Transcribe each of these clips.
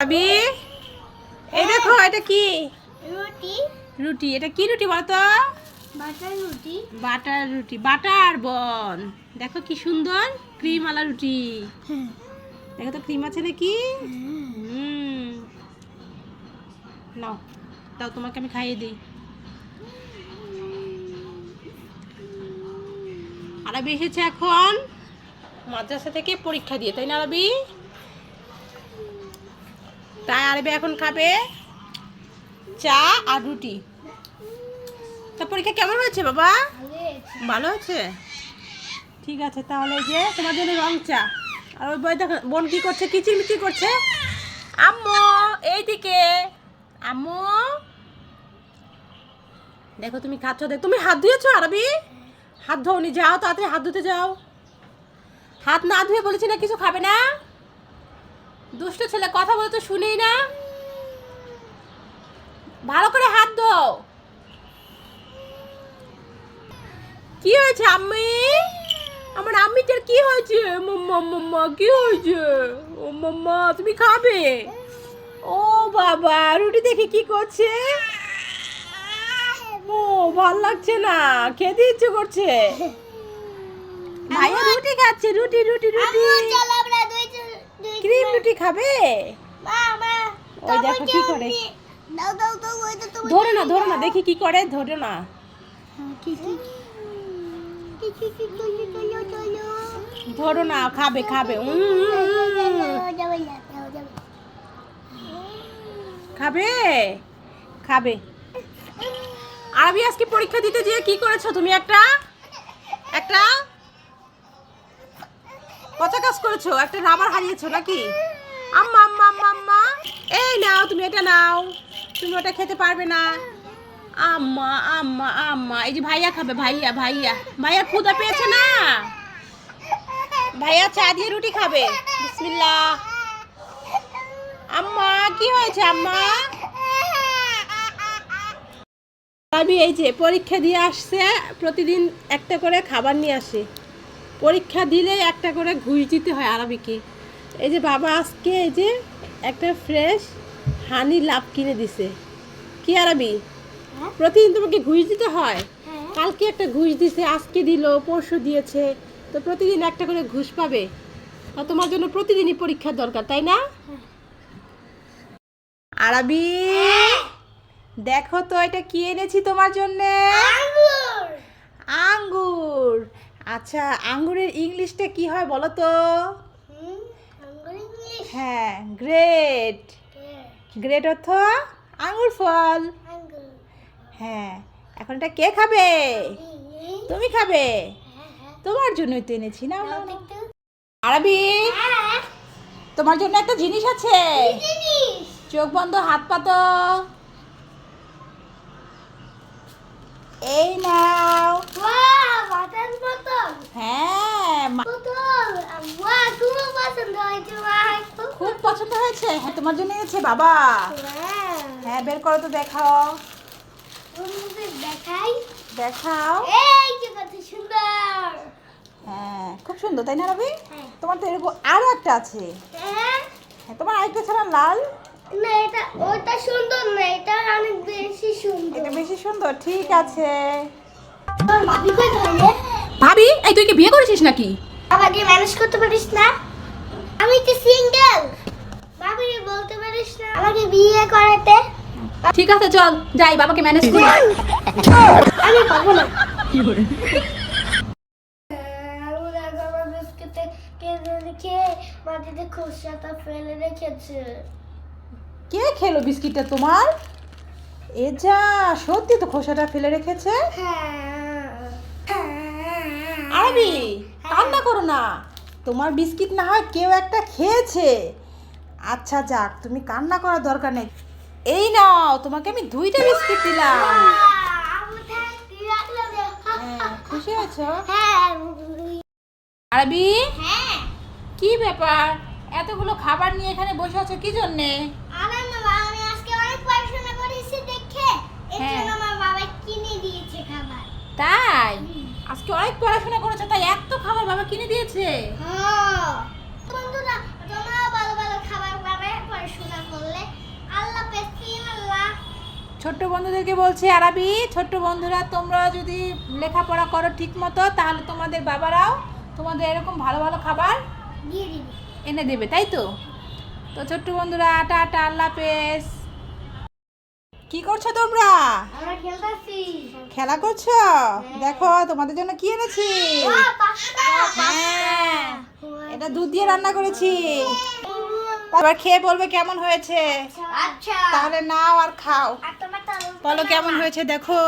আবি এই দেখো এটা কি রুটি রুটি এটা কি রুটি বলো তো বাটার রুটি বাটার বন দেখো কি সুন্দর ক্রিম আলা রুটি দেখো তো ক্রিম আছে নাকি নাও দাও তোমাকে আমি খাইয়ে দিই আরবি এসেছে এখন মাদ্রাসা থেকে পরীক্ষা দিয়ে তাই না আরবি তাই আরবি এখন খাবে চা আর রুটি তা পরীক্ষা কেমন হয়েছে বাবা ভালো হয়েছে ঠিক আছে তাহলে যে তোমার জন্য রং চা আর ওই বই দেখো বোন কি করছে কিচিরমিচির করছে আম্মু এইদিকে আম্মু দেখো তুমি খাচ্ছ দেখ তুমি হাত ধুয়েছো আরবি হাত ধোনি যাও তাড়াতাড়ি হাত ধুতে যাও হাত না ধুয়ে বলেছি না কিছু খাবে না দুষ্ট ছেলে কথা বলে তো শুনেই না ভালো করে হাত ধো কি হয়েছে আম্মি আমার আম্মিটার কি হয়েছে মাম্মা মাম্মা কি হয়েছে ও মাম্মা তুমি খাবে ও বাবা রুটি দেখে কি করছে ও ভাল লাগছে না খেতে ইচ্ছে করছে ভাইয়া রুটি খাচ্ছে রুটি রুটি রুটি ক্রিম রুটি খাবে ওই দেখো কি করে ধরো না দেখি কি করে ধরো না ধরো না খাবে খাবে খাবে খাবে আরবি আজকে পরীক্ষা দিতে যেয়ে কি করেছো তুমি একটা একটা পচা কাজ করেছো একটা রাবার হারিয়েছো নাকি আম্মা আম্মা আম্মা আম্মা এই নাও তুমি এটা নাও তুমি ওটা খেতে পারবে না আম্মা আম্মা আম্মা এই যে ভাইয়া খাবে ভাইয়া ভাইয়া ভাইয়া ক্ষুধা পেয়েছে না ভাইয়া চা দিয়ে রুটি খাবে বিসমিল্লাহ আম্মা কি হয়েছে আম্মা আমি এই যে পরীক্ষা দিয়ে আসছে প্রতিদিন একটা করে খাবার নিয়ে আসে পরীক্ষা দিলে একটা করে ঘুষ দিতে হয় আরবিকে এই যে বাবা আজকে এই যে একটা ফ্রেশ হানি লাভ কিনে দিছে কি আরবি প্রতিদিন তোমাকে ঘুষ দিতে হয় কালকে একটা ঘুষ দিছে আজকে দিল পরশু দিয়েছে তো প্রতিদিন একটা করে ঘুষ পাবে তা তোমার জন্য প্রতিদিনই পরীক্ষার দরকার তাই না আরবি দেখো তো এটা কি এনেছি তোমার জন্য আঙ্গুর আচ্ছা আঙ্গুরের ইংলিশটা কি হয় বলো তো হ্যাঁ গ্রেট গ্রেট অর্থ আঙ্গুর ফল হ্যাঁ এখন এটা কে খাবে তুমি খাবে তোমার জন্যই তো এনেছি না আরবি তোমার জন্য একটা জিনিস আছে চোখ বন্ধ হাত পাতো এই নাও হ্যাঁ খুব পছন্দ হয়েছে হ্যাঁ তোমার জন্য এনেছে বাবা হ্যাঁ বের করো তো দেখাও দেখাও হ্যাঁ খুব সুন্দর তাই না রবি তোমার তো এরকম আরো একটা আছে হ্যাঁ তোমার আরেকটা ছাড়া লাল না এটা ওটা সুন্দর না এটা অনেক বেশি সুন্দর এটা বেশি সুন্দর ঠিক আছে ভাবি কই ধরে ভাবি এই তুই কি বিয়ে করেছিস নাকি আমাকে ম্যানেজ করতে পারিস না আমি তো সিঙ্গেল ভাবি বলতে পারিস না আমাকে বিয়ে করাতে ঠিক আছে চল যাই বাবাকে ম্যানেজ করি আমি পারবো না কি করে মাটিতে খোসাটা ফেলে রেখেছে কে খেলো বিস্কিটটা তোমার এ যা সত্যি তো খোসাটা ফেলে রেখেছে আরবি কান্না করো না তোমার বিস্কিট না হয় কেউ একটা খেয়েছে আচ্ছা যাক তুমি কান্না করার দরকার নেই এই নাও তোমাকে আমি 2টা বিস্কিট দিলাম খুশি হয়েছো আরবি কি ব্যাপার এতগুলো খাবার নিয়ে এখানে বসে আছো কি জন্যে আমি আজকে অনেক পড়াশোনা করেছি দেখে এজন্য আমার বাবা কিনে দিয়েছে খাবার তাই আজকে অনেক পড়াশোনা করেছো তাই এত খাবার বাবা কিনে দিয়েছে হ্যাঁ বন্ধুরা তোমরা ভালো ভালো খাবার পাবে পড়াশোনা ছোট্ট বন্ধুদেরকে বলছি আরাবি, ছোট্ট বন্ধুরা তোমরা যদি লেখাপড়া করো ঠিক মতো তাহলে তোমাদের বাবারাও তোমাদের এরকম ভালো ভালো খাবার দিয়ে দিবি। এনে দেবে, তাই তো? তো ছোট্ট বন্ধুরা টাটা, আল্লাহ হাফেজ। কি করছো তোমরা? আমরা খেলতেছি। খেলা করছো? দেখো তোমাদের জন্য কি এনেছি। হ্যাঁ, এটা দুধ দিয়ে রান্না করেছি। এবার খেয়ে বলবে কেমন হয়েছে। আচ্ছা। তাহলে নাও আর খাও। আর তোমার তো বলো কেমন হয়েছে দেখো।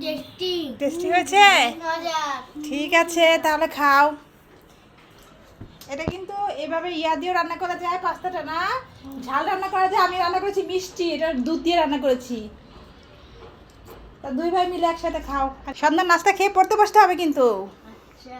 টেস্টি। টেস্টি হয়েছে? মজা। ঠিক আছে তাহলে খাও। এটা কিন্তু এভাবে ইয়া দিয়েও রান্না করা যায়, পাস্তাটা না ঝাল রান্না করা যায়। আমি রান্না করেছি মিষ্টি, এটা দুধ দিয়ে রান্না করেছি। তা দুই ভাই মিলে একসাথে খাও। সন্ধ্যার নাস্তা খেয়ে পড়তে বসতে হবে কিন্তু। আচ্ছা।